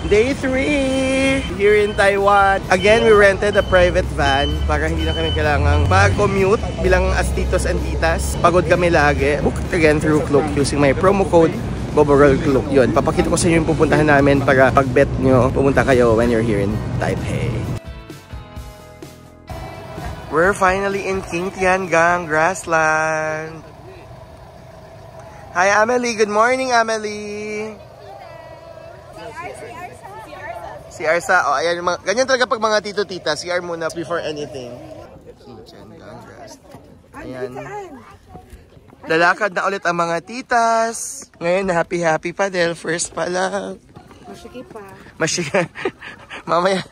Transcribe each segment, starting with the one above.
Day 3 here in Taiwan. Again, we rented a private van para hindi na kami kailangang mag-commute bilang as titos and titas. Pagod kami lagi. Book again through Klook using my promo code BOBOGIRLKLOOK. Yun, papakita ko sa inyo yung pupuntahan namin para pag-bet nyo, pumunta kayo when you're here in Taipei. We're finally in King Tiangang Grassland. Hi, Amelie. Good morning, Amelie. Si Arsa. Oh, ayan, ganyan talaga pag mga tito-tita. CR muna before anything. Ayan. Lalakad na ulit ang mga titas. Ngayon, happy-happy pa dahil first pa lang. Masyiki pa. Mamaya.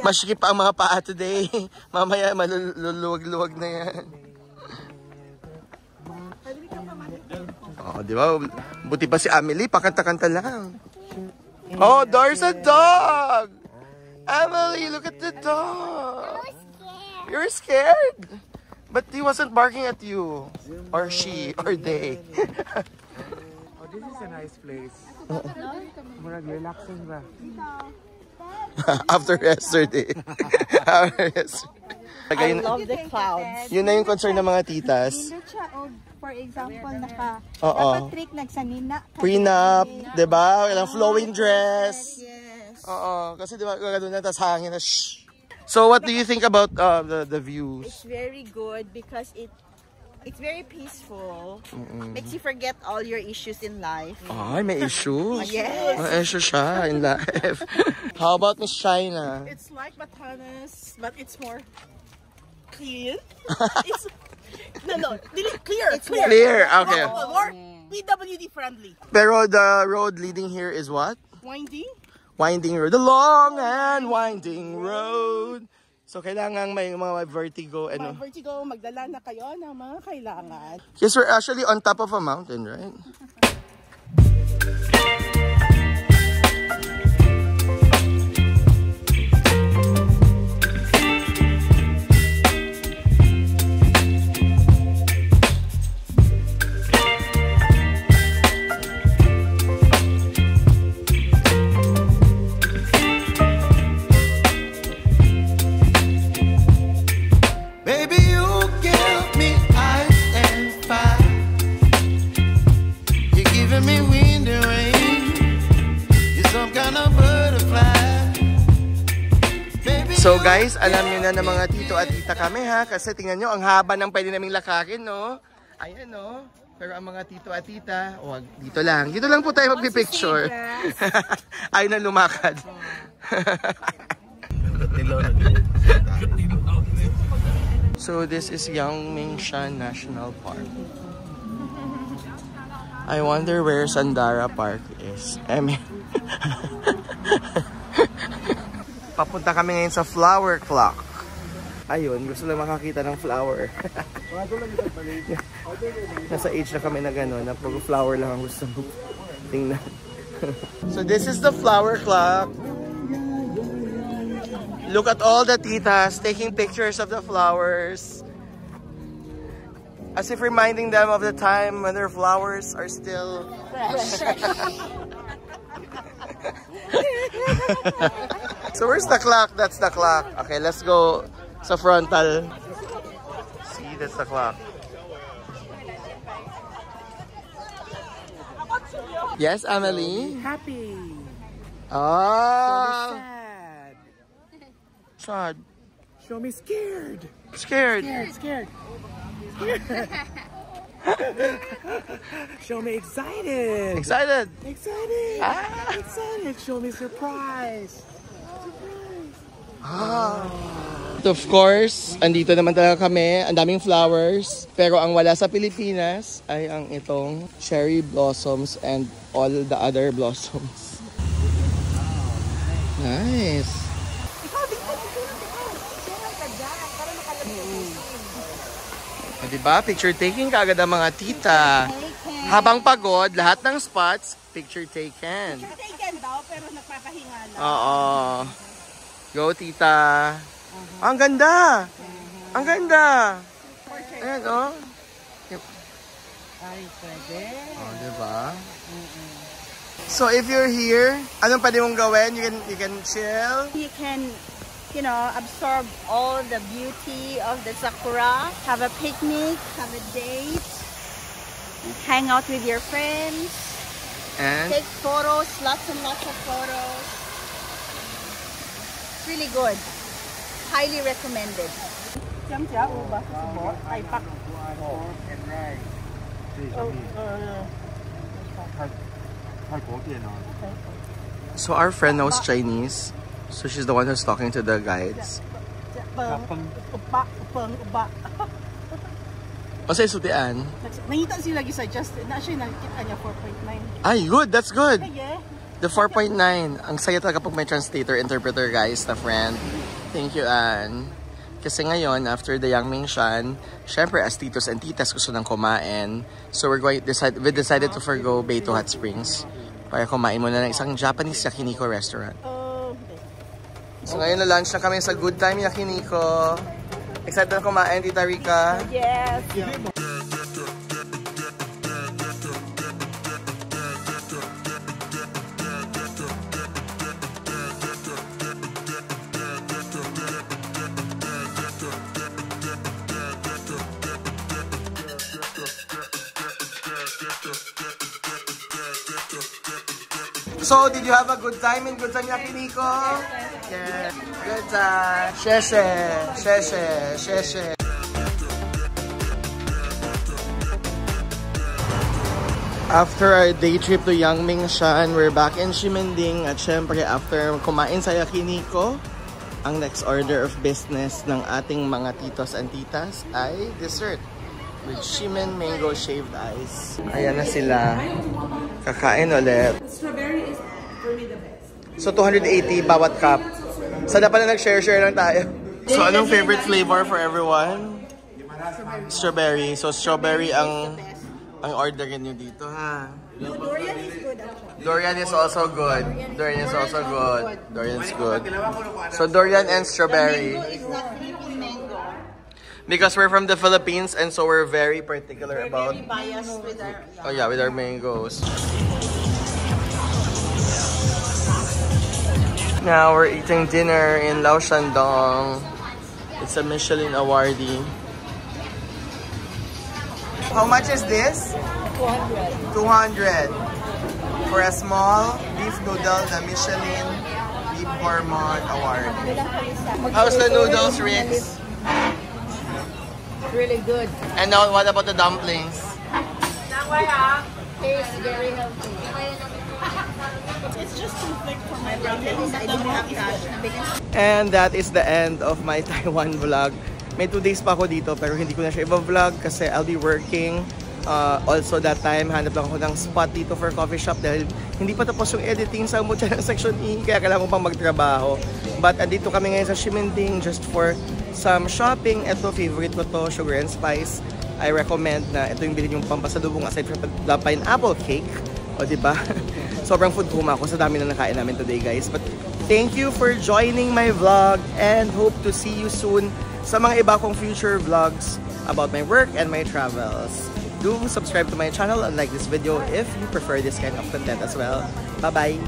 Masyiki pa ang mga paa today. Mamaya, maluluwag-luwag na yan. Oh, di ba? Buti pa si Amelie, pakanta-kanta lang. Oh, there's a dog! Amelie, look at the dog! You're scared? But he wasn't barking at you. Or she, or they. Oh, this is a nice place. Relaxing ba? After yesterday. I love the clouds. Yun na yung concern ng mga titas. For example, naka-trick, nagsanina. Prenup, diba? Walang flowing dress. Yes. Oo, kasi diba, gano'n na, tas hangin na, shh. So, what do you think about the views? It's very good because it's very peaceful. Makes you forget all your issues in life. Ay, may issues. Yes. May issues siya in life. How about Miss China? It's like Batanes, but it's more clean. It's clear. It's clear. Clear, okay. More PWD friendly. Pero the road leading here is what? Winding. Winding road. The long and winding road. So, kailangan may mga vertigo. Mga vertigo, magdala na kayo ng mga kailangan. Yes, we're actually on top of a mountain, right? So guys, alam nyo na ng mga tito at tita kami ha, kasi tingnan nyo, ang haba ng pwede naming lakarin, no? Ayan, no? Pero ang mga tito at tita, wag, dito lang. Dito lang po tayo magpipicture. Ayaw na lumakad. So this is Yangmingshan National Park. I wonder where Sandara Park is. I mean... Papunta kami ngayon sa flower clock. Ayun, gusto lang makakita ng flower. Nasa age na kami na gano'n, na pag flower lang ang gusto mo tingnan. So this is the flower clock. Look at all the titas taking pictures of the flowers. As if reminding them of the time when their flowers are still fresh. So where's the clock? That's the clock. Okay, let's go sa frontal. See, that's the clock. Yes, Amelie? Happy. Ah. Sad. Sad. Show me scared. Scared. Scared. Show me excited. Excited. Excited. Ah. Excited. Show me surprise. Ah. Of course, andito naman talaga kami. Ang daming flowers. Pero ang wala sa Pilipinas ay ang itong cherry blossoms and all the other blossoms. Nice. Diba? Picture taking kaagad ang mga tita. Habang pagod, lahat ng spots, picture taken. Picture taken daw, pero nagpapahinga lang. Oo. Go, tita. Ang ganda! Ang ganda! Ayan, oh. Ay, pwede. Oh, diba? So if you're here, anong pwede mong gawin? You can chill. You can, you know, absorb all the beauty of the sakura, have a picnic, have a date, hang out with your friends, And take photos, lots and lots of photos. It's really good. Highly recommended. so our friend knows Chinese. So she's the one who's talking to the guides. Masay sutian. Nangita sila lagi sa Justin. Na siya nakikita niya 4.9. Ay, good. That's good. Sige. The 4.9. Ang saya talaga pag may translator, interpreter, guys, na friend. Thank you, Anne. Kasi ngayon, after the Yangming Shan, syempre, as titos and titas gusto nang kumain. So we decided to forgo Beito Hot Springs para kumain muna ng isang Japanese Yakiniko restaurant. So ngayon na lunch na kami sa Good Time Yakiniko. Excited na kumain, Tita Rica? Yes. So, did you have a good time in Good Time Yakiniko? Yes. Good time. Sheshe, sheshe, sheshe. After our day trip to Yangming Shan, we're back in Ximending. At syempre, after kumain sa Yakiniko, ang next order of business ng ating mga titos and titas ay dessert with Ximen Mango Shaved Ice. Ayan na sila. Kakain ulit. Strawberry is for me the best. So, 280 bawat cup. Sana pala nag-share-share lang tayo. So, anong favorite flavor for everyone? Strawberry. So, strawberry ang orderin nyo dito, ha? Durian is good actually. Durian is also good. Durian is also good. Durian's good. So, durian and strawberry. It's not Philippine mango. Because we're from the Philippines and so we're very particular about... Very biased with our... Oh yeah, with our mangoes. Now we're eating dinner in Lao Shandong. It's a Michelin awardee. How much is this? 200. 200 for a small beef noodle, the Michelin Beef Gourmand Award. How's the noodles, Rix? Really good. And now, what about the dumplings? Tastes very healthy. It's just too thick for my Because I didn't have cash. And that is the end of my Taiwan vlog. May 2 days pa ako dito pero hindi ko na siya i-vlog kasi I'll be working. Also that time, hanap lang ako ng spot dito for coffee shop dahil hindi pa tapos yung editing sa Mucha ng Section E kaya kailangan ko pang magtrabaho. But andito kami ngayon sa Ximending just for some shopping. Ito, favorite ko to, Sugar and Spice. I recommend na ito yung bilhin yung pampasalubong aside from the pineapple cake. O diba? Sobrang food coma ako sa dami na nakain namin today, guys. But thank you for joining my vlog and hope to see you soon sa mga iba kong future vlogs about my work and my travels. Do subscribe to my channel and like this video if you prefer this kind of content as well. Bye-bye!